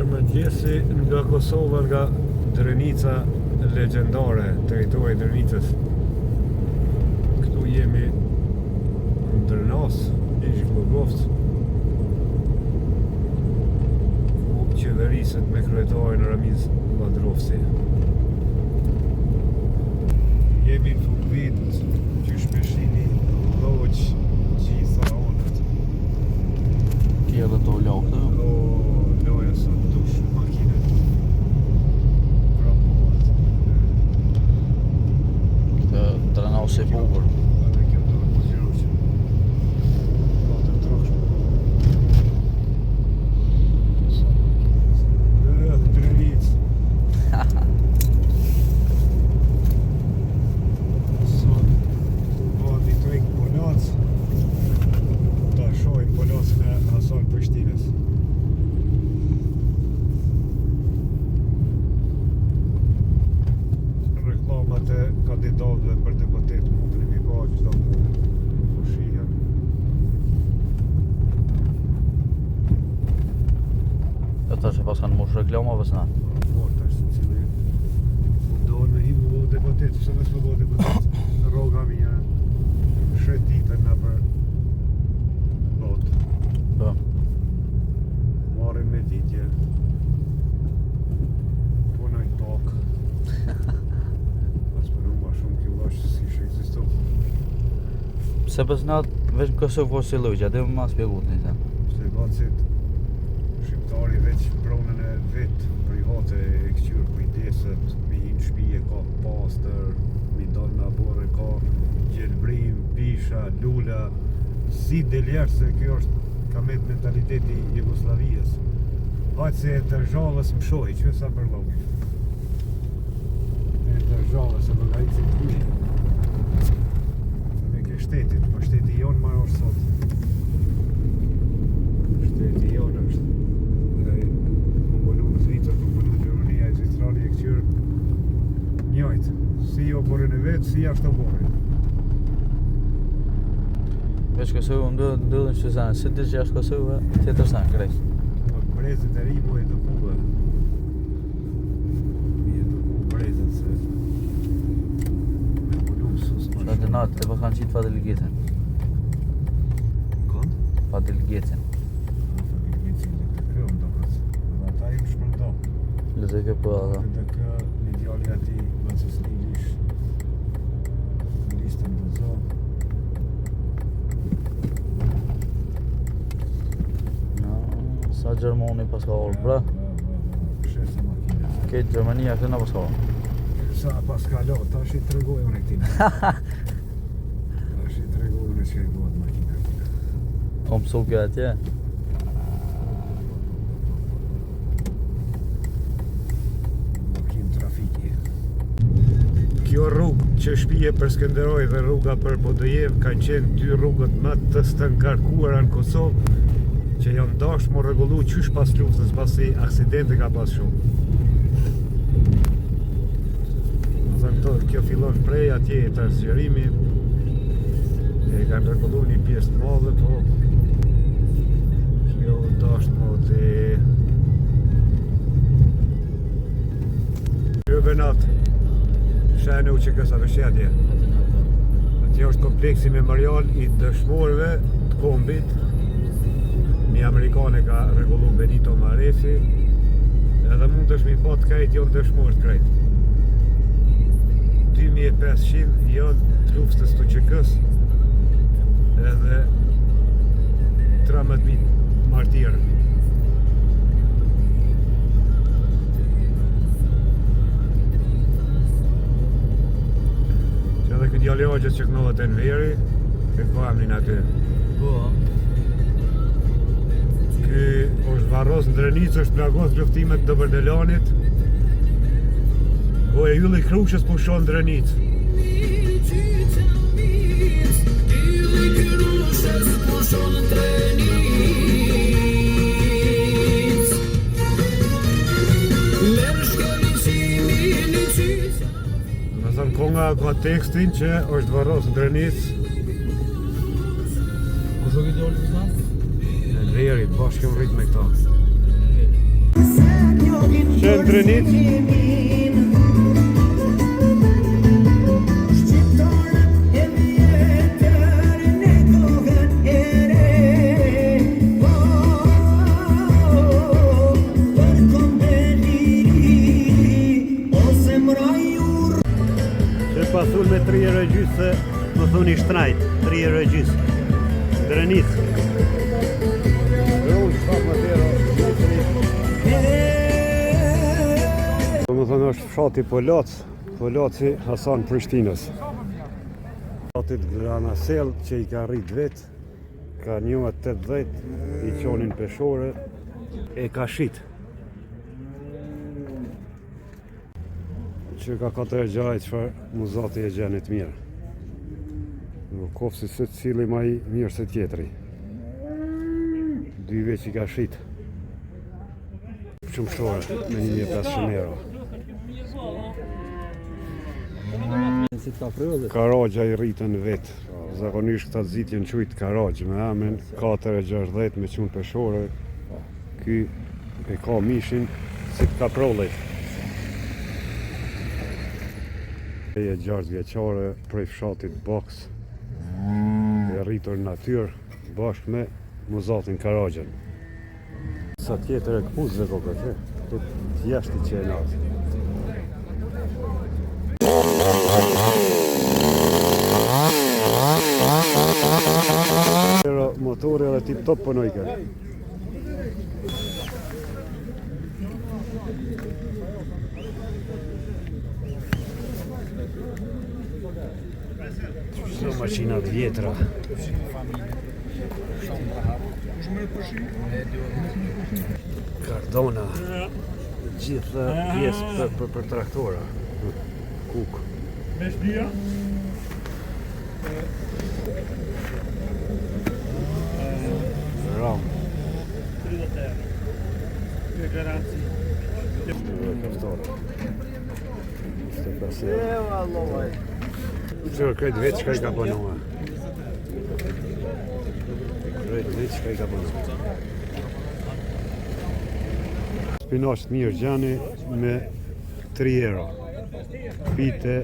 Mirëmëngjesi nga Kosova, nga Drenica legjendare, territori i Drenicës. Këtu jemi në Drenas, ish Glogovc, ku qeveriset me kryetarin Ramiz Badrovsi. Jemi në fund vit, që shpeshini loq gjitha onët. Kje dhe to lok të? Loja sot dush makinet. Prapohet. Këtë Drenas e bukur. Edhe kjo do të zgjerosh që të trosh. Drenic. Sot bëhet i treg Polac. Ta shohim Polacin e Hasan Prishtinës. Reklamat e kandidatëve për deputet mundën mi pa çdo punë. Po shihen. Ata që pas kanë mush reklamave s'na. Po tash secili mundohen me himu bëhet deputet, se mos më bëhet deputet. Rroga mia shet ditën na për bot. Po. Marrim me ditje. Punoj tok. Pas për unë ma shumë kjo lash si shë egzistu. Pse pas nat veç në Kosovë po si lojgja, dhe më ma spjegut një të. Se vacit shqiptari veç pronën e vet private e këqyrë kujdeset, mi hinë shpije ka pastër, mi donë në borë ka gjelbrim, pisha, lula, si deljerë se kjo është kamet mentaliteti Jugoslavijës. Hajtë se e dërzhavës më shohi, që sa për logi. E dërzhavës e bëgajtë si të kujë. Me ke shtetit, po shteti jonë marrë është sot. Shteti jonë është. Dhe më bënu në Zvitër, më bënu në Gjermania, e Zvitrali e këqyrë njojtë. Si jo borën e vetë, si jashtë o borën. Veç Kosovë më ndodhin që zanë, si të që jashtë Kosovë, tjetër zanë, krejt. Brezit e rimu e edukuve. Mi eduku brezit se me punu sus. Ata të natë, e pa kanë qitë fa delegetin. Kanë? Fa delegetin. Delegetin dhe të kjo më do këtës. Dhe ata im shpërndo. Lëzë ke po ata. Dhe kë një djali ati Vacës Lilish në listën dhe zo. Sa Gjermoni pas ka orë, bra? Shesa makine. Këtë Gjermania këtë në pas ka orë. Sa pas ka lo, ta shi të regoj unë e këtina. Ta shi të regoj unë e që e bëhet makine këtina. O mësu kjo atje? Makin trafiki. Kjo rrugë që shpije për Skenderoj dhe rruga për Bodojev kanë qenë dy rrugët më të stëngarkuara në Kosovë që janë dashur më rregullu qysh pas luftës, pasi aksidente ka pas shumë. Kjo fillon prej atje e të zgjerimi, e kanë rregullu një pjesë të madhe, po kjo dashur më të kjo venat shenu që kësa vështje. Atje është kompleksi memorial i dëshmorëve të kombit. Një Amerikane ka rregullu Benito Marefi, edhe mund të shmi po të krejt jonë dëshmorë të krejt. 2500 janë të luftës të QK-s edhe 13.000 martirë. Që edhe këtë djali oqës që kënohet e në veri, këtë po amnin aty. Po. Ky është varros në Drenicë, është plagos luftimet të Bërdelanit. Po e ylli Krushës po shonë Drenicë. Më thënë konga ka tekstin që është varros në Drenicë. Kusë këtë orë të zna? Në verit, bashkë rrit me këta. Gjën Drenic. Pasul me 3 euro gjys se më thuni shtrajt, 3 euro gjys. Drenic. Do më thënë është fshati Polaci Hasan Prishtinës. Fshatit Granasell që i ka rrit vet, ka njohet 80, i qonin peshore, e ka shit. Që ka 4 gjaj qëfar muzati e gjenit mirë. Në kofë se cili ma i mirë se tjetëri. 2 veç i ka shit. Shumë shore, me 1500 euro. Karagja i rritën vetë. Zakonisht këta zitjen qujtë karagjë me amen 4,60 me qunë peshore. Ky e ka mishin si ka prollet. E 6 vjeqare prej fshatit Boks, e rritur në natyrë bashkë me muzatin Karagjen. Sa tjetër e këpuzve kokët, të jashti që e natë. Motori edhe tip top pënojke. Këto makinat vjetra. Kardona. Gjithë pjesë për traktora. Kuk. Ram. Garanci. Kaftore. Ste pasere. Qërë krejtë vetë qëka i ka pënua. Krejtë vetë qëka i ka pënua. Spinaç mirë gjani me 3 euro. Pite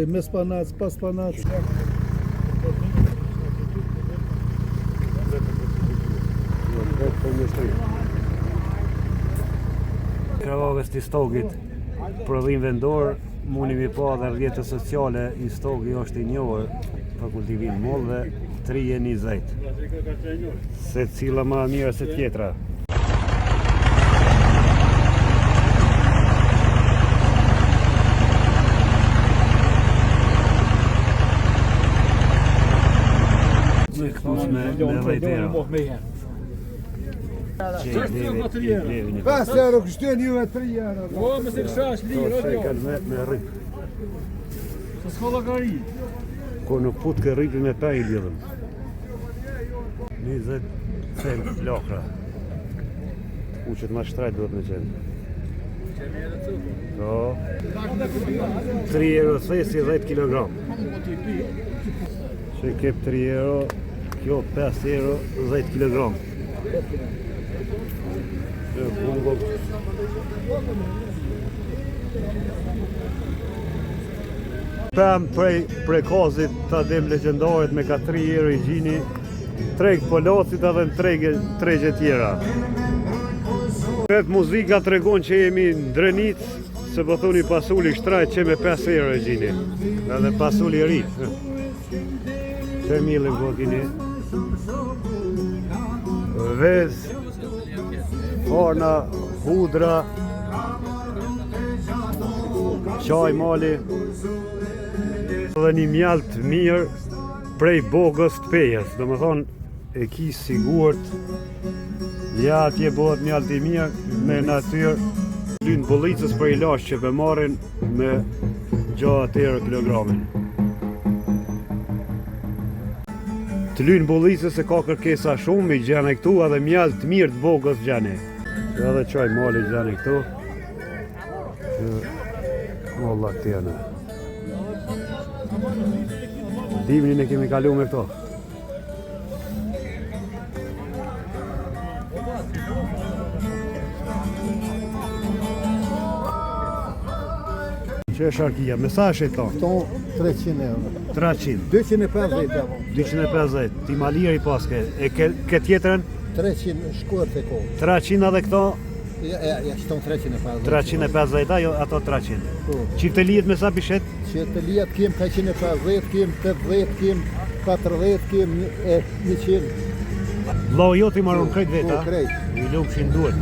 me spanac, pas spanac. Kravave sti stogit, prodhim vendor, mundi mi pa dhe rrjetet sociale, i stogi është i njohur për kultivim mollëve, 3,20. Se cila ma mirë se tjetra. Me këpus me 10 euro. 5 euro kështën juve 3 euro. O, me se këshash lirë, Se kanë me rrip. se s'ka lagari. Ko nuk put ke rripi me pe i lidhëm. 20 cent lakra. Uqet ma shtrajt duhet me qenë. Po. 3 euro thesi 10 kilogram. Që kep 3 euro, kjo 5 euro 10 kilogram. Pëm prej kozit të adem legendarit me ka 3 euro i gjini, treg Polacit edhe në tregje tjera. Vetë muzika të regon që jemi në Drenic, se po thuni pasuli shtrajt që me 5 euro i gjini, edhe pasuli rritë. Që milën po kini. Vez, forna, hudra, qaj mali, dhe një mjalt mirë prej bogës të pejes, do më thonë e ki sigurt, ja atje bëhet mjalt i mirë me natyrë, lynë bollicës për i lash që për marrin me gjatë euro kilogramin. Të lynë bollicës se ka kërkesa shumë, i gjene këtu edhe mjalt mirë të bogës gjene. Edhe qaj mali gjene këtu. Molla tjene. Dimnin e kemi kalu me këto. Që është arkia, me sa është e ta? Këto 300 euro. 300. 250 euro. 250, ti ma lirë i paske. E ke tjetërën? 300 shkuar të kohë. 300 edhe këto? Ja, shton 350. 350, ajo ato 300. Po. Çifteliet me sa bishet? Që të lijet kem 350, kem 80, kem 40, kem 100. Vllau jot i marron krejt vet, Po, a? krejt. I lupshin duhet.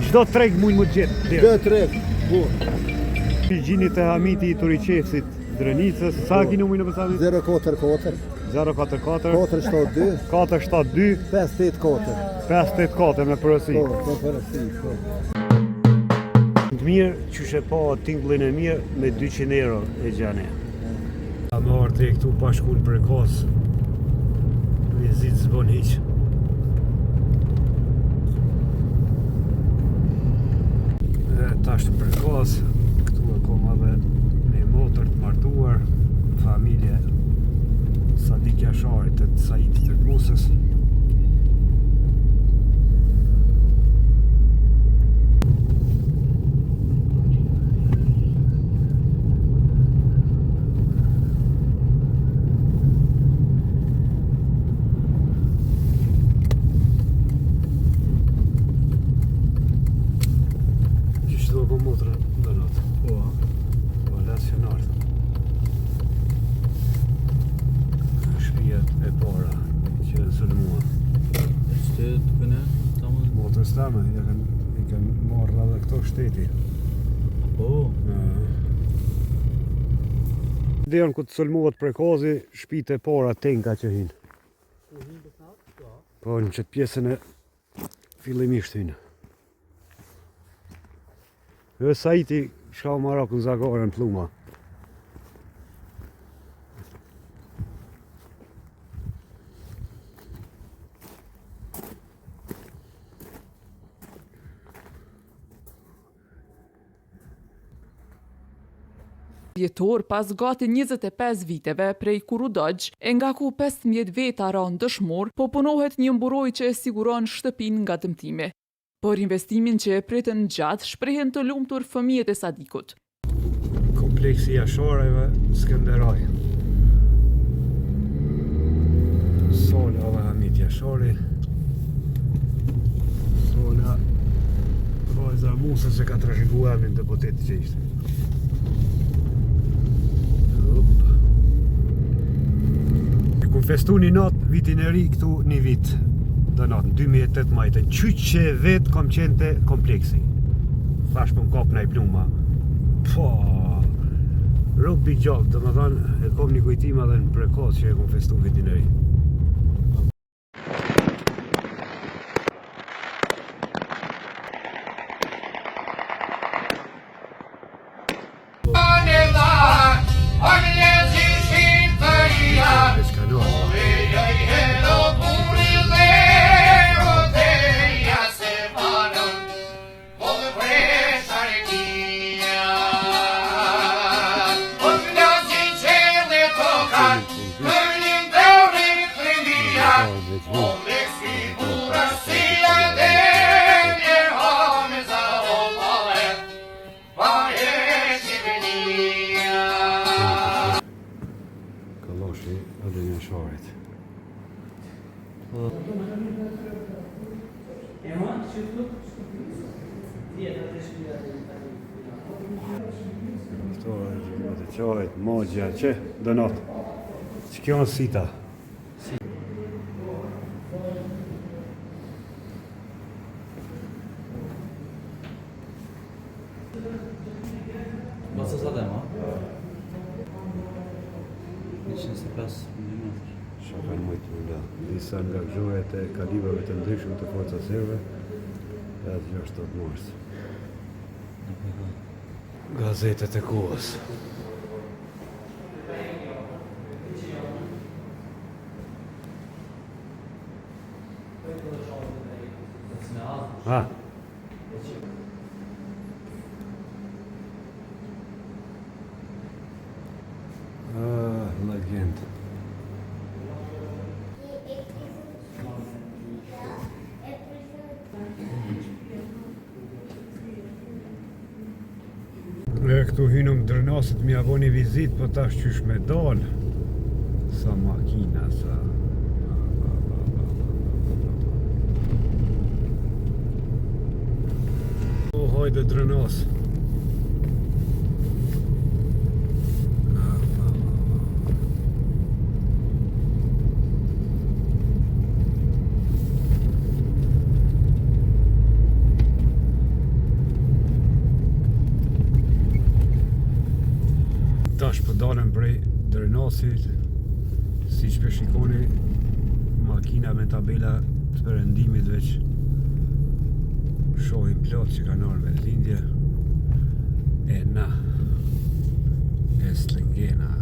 Çdo treg mund më gjet. Dë treg. Po. Gjini të Hamiti i Turiqevsit, Drenicës, sa ki numrin në pësami? 044 044 472 472 584. 584 me përësi. Po, përësi, po. Të mirë, qyshe pa tingullin e mirë me 200 euro e gjane. Ta më ardhe këtu pa shkull për kos. Vizit s'bon hiq. Tash të për kos, këtu e kom edhe me motër të martuar, familje Sadik Jasharit të Saitit të Musës. Qështë do po motrë dhe natë? Po. Po lesionartë. Shpijet e para që e sëllmua. Qëtë të këne? Motrës tame, i kanë marrë edhe këto shteti. Po. Derën ku të sëllmuat prekozi, shpit e para tenka që hinë. Po në qëtë pjesën e fillimisht hinë. Dhe Saiti shka u Marokën Zagore në pluma. Vjetor pas gati 25 viteve prej kur u dëgj, e nga ku 15 veta ranë dëshmor, po punohet një mburoj që e siguron shtëpin nga dëmtimi. Por investimin që e pritën gjatë shprehen të lumtur fëmijët e Sadikut. Kompleksi Jashareve Skënderaj. Sola dhe Hamit Jashari. Sola vajza Musës e ka trashëgu emrin të botetit që ishte. Ku festu një natë vitin e ri këtu një vit dhe natë, në 2018. Qyq që vetë kom qenë të kompleksi. Thash për më kapë i pluma. Po, rugby gjallë, dhe më dhanë, e kom një kujtima dhe në prekos që e kom festu vitin e ri. Kaloshi edhe një Jasharit. Të qojt, mogja, që dënot. Që kjo në sita? Masa sa dema? 125 mm. Shakan mujtë më nga. Disa nga gjuhet e kalibrave të ndryshme të forca serve, edhe 68 mars. Gazetet e kohës. Ha? Legend. Këtu hynëm Drenasit mi avo një vizit, po tash qysh me dal. Sa makina, sa... O, hajde Drenas. Tash po dalëm prej Drenasit, si që shikoni makina me tabela të perëndimit veç shohim plot që kanë orë vendlindje e na Eslingena.